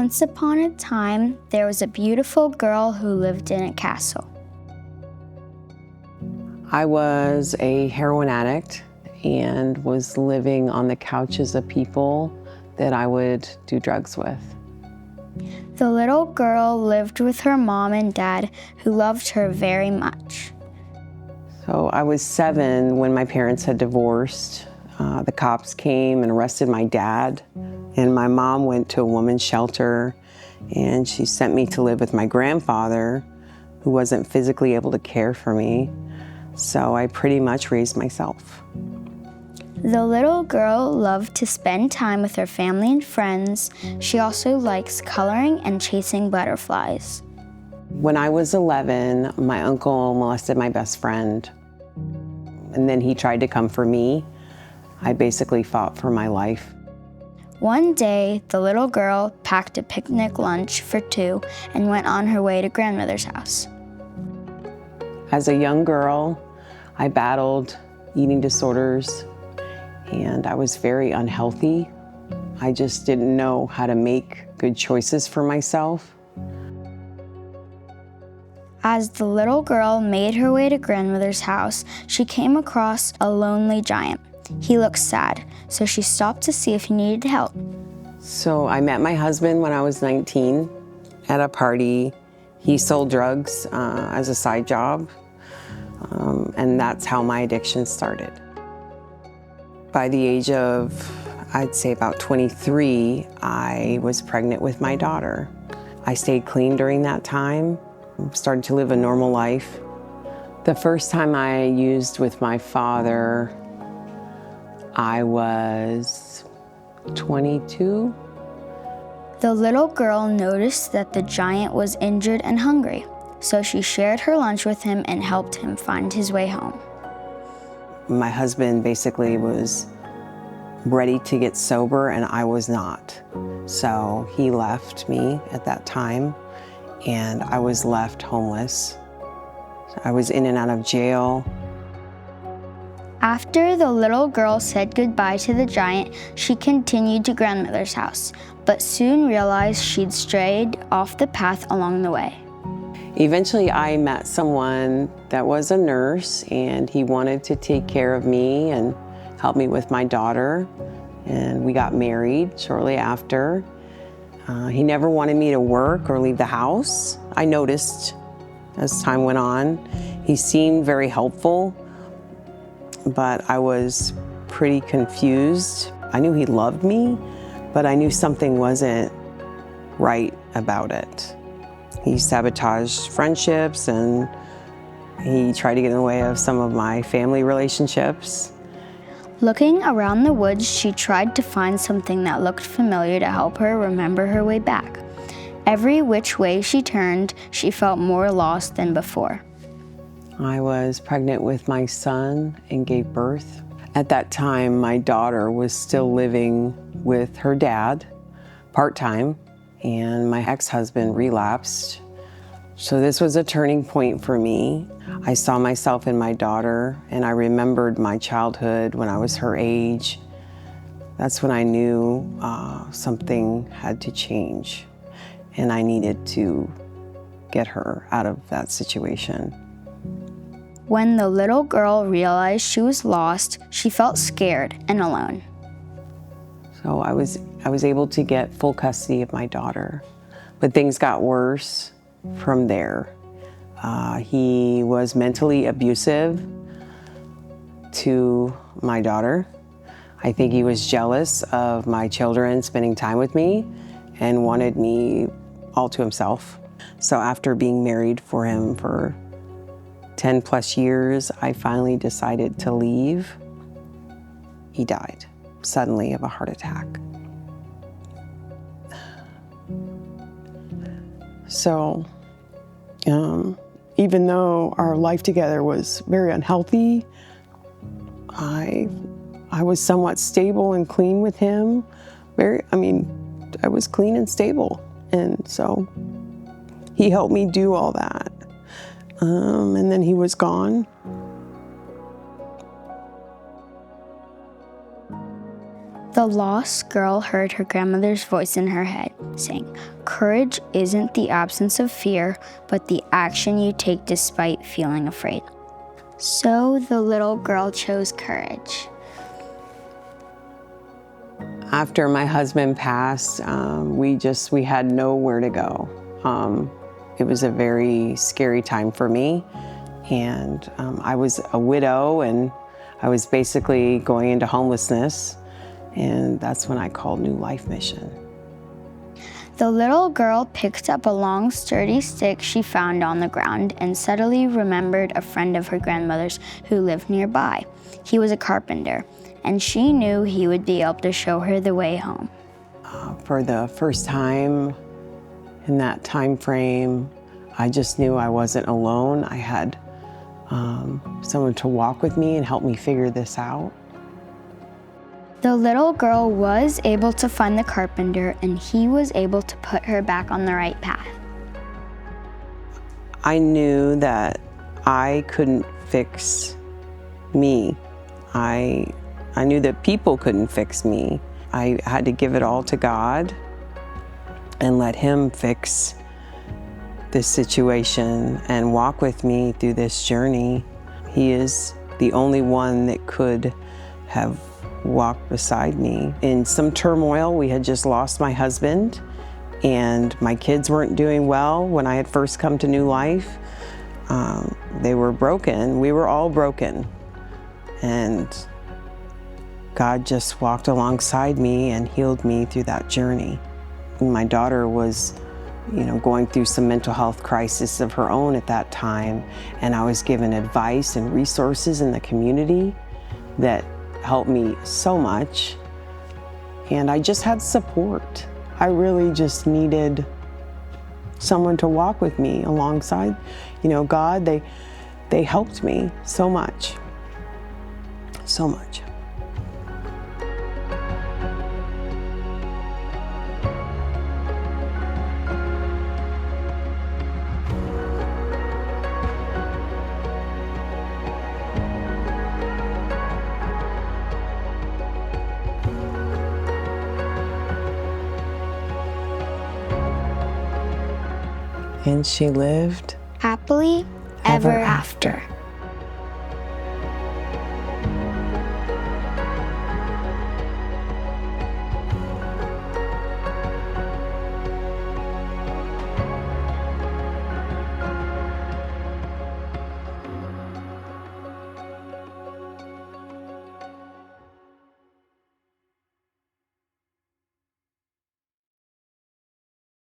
Once upon a time, there was a beautiful girl who lived in a castle. I was a heroin addict and was living on the couches of people that I would do drugs with. The little girl lived with her mom and dad, who loved her very much. So I was 7 when my parents had divorced. The cops came and arrested my dad, and my mom went to a women's shelter, and she sent me to live with my grandfather, who wasn't physically able to care for me. So I pretty much raised myself. The little girl loved to spend time with her family and friends. She also likes coloring and chasing butterflies. When I was 11, my uncle molested my best friend, and then he tried to come for me. I basically fought for my life. One day, the little girl packed a picnic lunch for 2 and went on her way to grandmother's house. As a young girl, I battled eating disorders, and I was very unhealthy. I just didn't know how to make good choices for myself. As the little girl made her way to grandmother's house, she came across a lonely giant. He looked sad, so she stopped to see if he needed help. So I met my husband when I was 19 at a party. He sold drugs as a side job, and that's how my addiction started. By the age of, I'd say about 23, I was pregnant with my daughter. I stayed clean during that time, started to live a normal life. The first time I used with my father, I was 22. The little girl noticed that the giant was injured and hungry, so she shared her lunch with him and helped him find his way home. My husband basically was ready to get sober, and I was not. So he left me at that time, and I was left homeless. I was in and out of jail. After the little girl said goodbye to the giant, she continued to grandmother's house, but soon realized she'd strayed off the path along the way. Eventually, I met someone that was a nurse, and he wanted to take care of me and help me with my daughter, and we got married shortly after. He never wanted me to work or leave the house. I noticed as time went on. He seemed very helpful, but I was pretty confused. I knew he loved me, but I knew something wasn't right about it. He sabotaged friendships, and he tried to get in the way of some of my family relationships. Looking around the woods, she tried to find something that looked familiar to help her remember her way back. Every which way she turned, she felt more lost than before. I was pregnant with my son and gave birth. At that time, my daughter was still living with her dad, part-time, and my ex-husband relapsed. So this was a turning point for me. I saw myself in my daughter, and I remembered my childhood when I was her age. That's when I knew something had to change, and I needed to get her out of that situation. When the little girl realized she was lost, she felt scared and alone. So I was able to get full custody of my daughter, but things got worse from there. He was mentally abusive to my daughter. I think he was jealous of my children spending time with me and wanted me all to himself. So after being married for him for 10 plus years, I finally decided to leave. He died suddenly of a heart attack. So, even though our life together was very unhealthy, I was somewhat stable and clean with him. I was clean and stable. And so he helped me do all that. And then he was gone. The lost girl heard her grandmother's voice in her head, saying, "Courage isn't the absence of fear, but the action you take despite feeling afraid." So the little girl chose courage. After my husband passed, we had nowhere to go. It was a very scary time for me, and I was a widow, and I was basically going into homelessness, and that's when I called New Life Mission. The little girl picked up a long, sturdy stick she found on the ground and suddenly remembered a friend of her grandmother's who lived nearby. He was a carpenter, and she knew he would be able to show her the way home. For the first time in that time frame, I just knew I wasn't alone. I had someone to walk with me and help me figure this out. The little girl was able to find the carpenter, and he was able to put her back on the right path. I knew that I couldn't fix me. I knew that people couldn't fix me. I had to give it all to God and let Him fix this situation and walk with me through this journey. He is the only one that could have walked beside me. In some turmoil, we had just lost my husband, and my kids weren't doing well when I had first come to New Life. They were broken. We were all broken. And God just walked alongside me and healed me through that journey. My daughter was, going through some mental health crisis of her own at that time, and I was given advice and resources in the community that helped me so much, and I just had support. I really just needed someone to walk with me alongside. God, they helped me so much, so much. And she lived Happily ever after.